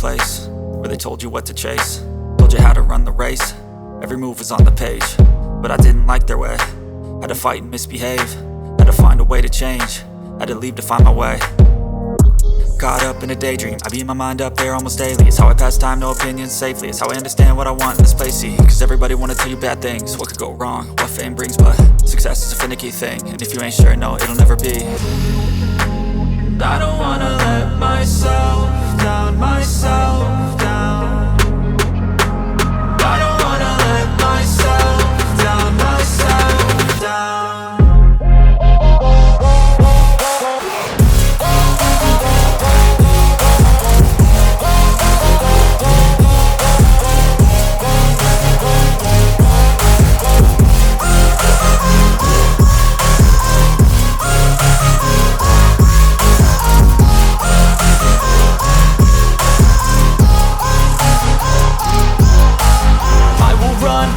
place where they told you what to chase, told you how to run the race. Every move was on the page, but I didn't like their way. Had to fight and misbehave, had to find a way to change, had to leave to find my way. Caught up in a daydream, I beat my mind up there almost daily. It's how I pass time, no opinions safely. It's how I understand what I want in this place, see. Cause everybody wanna tell you bad things, what could go wrong, what fame brings. But success is a finicky thing, and if you ain't sure, no, it'll never be. I don't wanna let myself down, myself down. I don't wanna let myself down, myself down.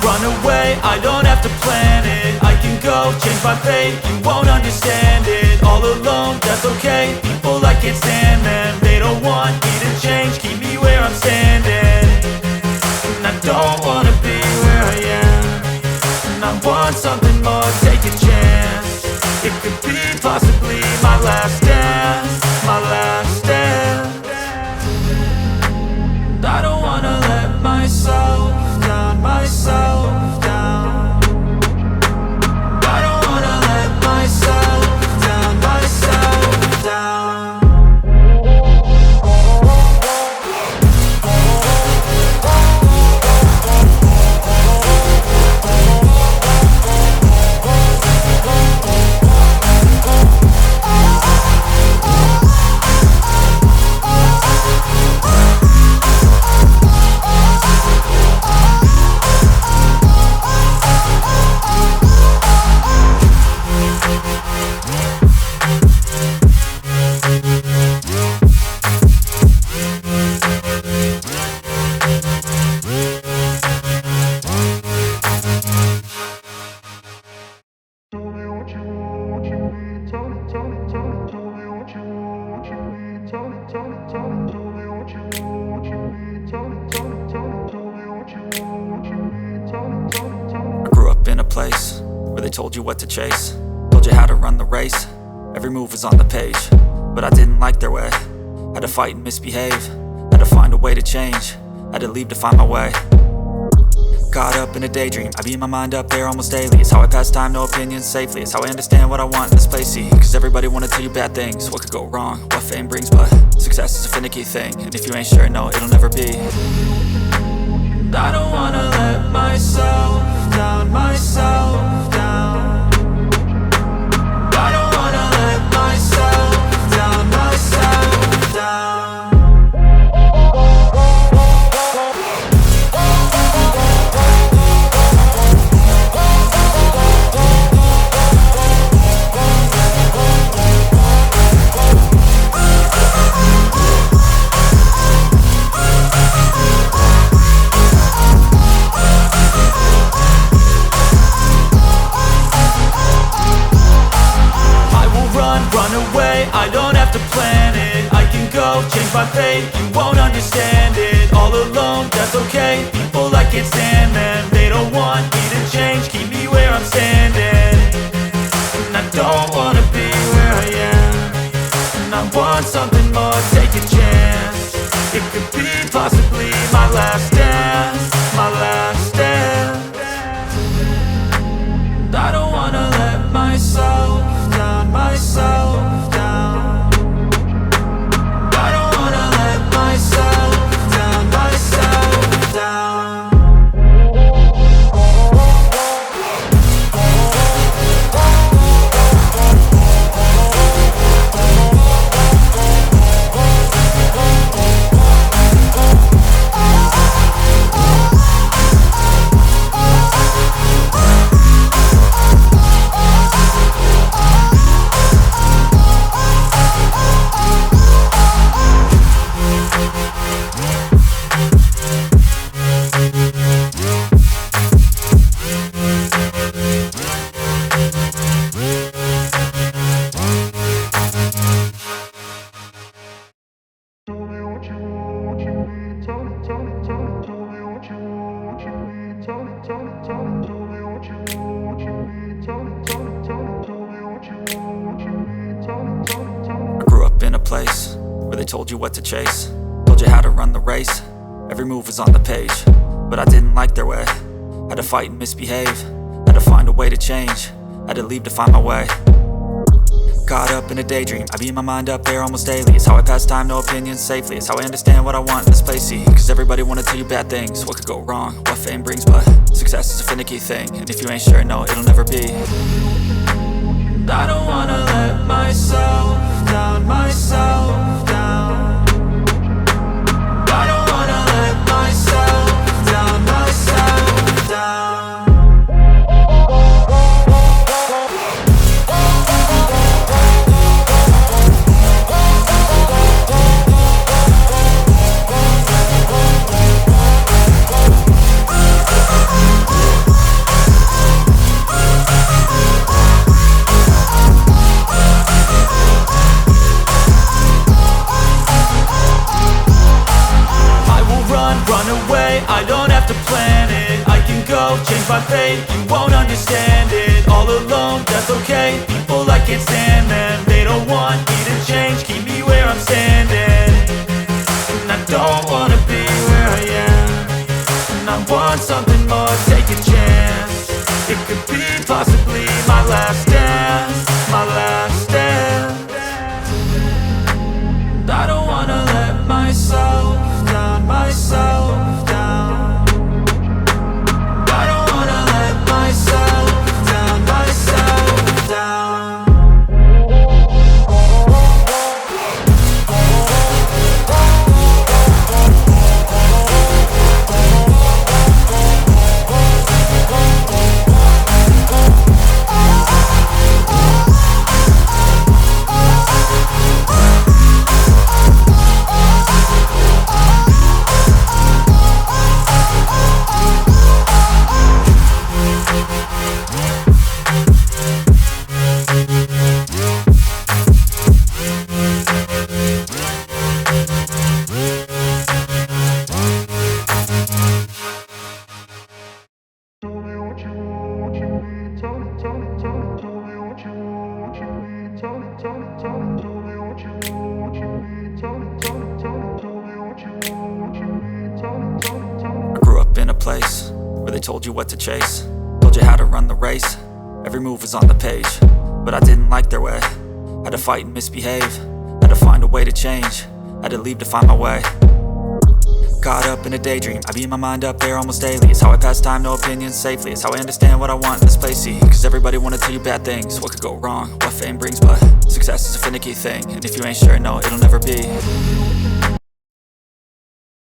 Run away, I don't have to plan it. I can go, change my fate, you won't understand it. All alone, that's okay, people I can't stand them. They don't want me to change, keep me where I'm standing. And I don't wanna be where I am, and I want something more, take a chance. It could be possibly my last dance, my last dance. I don't wanna let myself down, myself down. I don't wanna let myself down, myself down. Place where they told you what to chase, told you how to run the race. Every move was on the page, but I didn't like their way. Had to fight and misbehave, had to find a way to change, had to leave to find my way. Caught up in a daydream, I beat my mind up there almost daily. It's how I pass time, no opinions safely. It's how I understand what I want in this place, see. Cause everybody wanna tell you bad things, what could go wrong, what fame brings. But success is a finicky thing, and if you ain't sure, no, it'll never be. I don't wanna let myself down, myself down. I don't wanna let myself down, myself down. Run away, I don't have to plan it. I can go, change my fate, you won't understand it. All alone, that's okay, people I can't stand them. They don't want me to change, keep me where I'm standing. And I don't wanna be where I am, and I want something more, take a chance. It could be possibly my last dance, my last dance. I don't wanna let myself down, myself down. I don't wanna let myself down, myself down. I grew up in a place where they told you what to chase, told you how to run the race. Every move was on the page, but I didn't like their way. Had to fight and misbehave, had to find a way to change, had to leave to find my way. Caught up in a daydream, I beat my mind up there almost daily. It's how I pass time, no opinions safely. It's how I understand what I want in this place, see. Cause everybody wanna tell you bad things, what could go wrong, what fame brings. But success is a finicky thing, and if you ain't sure, no, it'll never be. I don't wanna let myself down, myself down. I don't wanna let myself down, myself down. I don't have to plan it, I can go change my fate. You won't understand it, all alone, that's okay. People I can't stand them, they don't want me to change. Keep me where I'm standing, and I don't wanna be where I am. And I want something more, take a chance. It could be possibly my last dance, my last dance. And I don't wanna let myself down, myself down. I grew up in a place where they told you what to chase, told you how to run the race. Every move was on the page, but I didn't like their way. Had to fight and misbehave, had to find a way to change, had to leave to find my way. Caught up in a daydream, I beat my mind up there almost daily. It's how I pass time, no opinions safely. It's how I understand what I want in this place, see. Cause everybody wanna tell you bad things, what could go wrong, what fame brings. But success is a finicky thing, and if you ain't sure, no, it'll never be.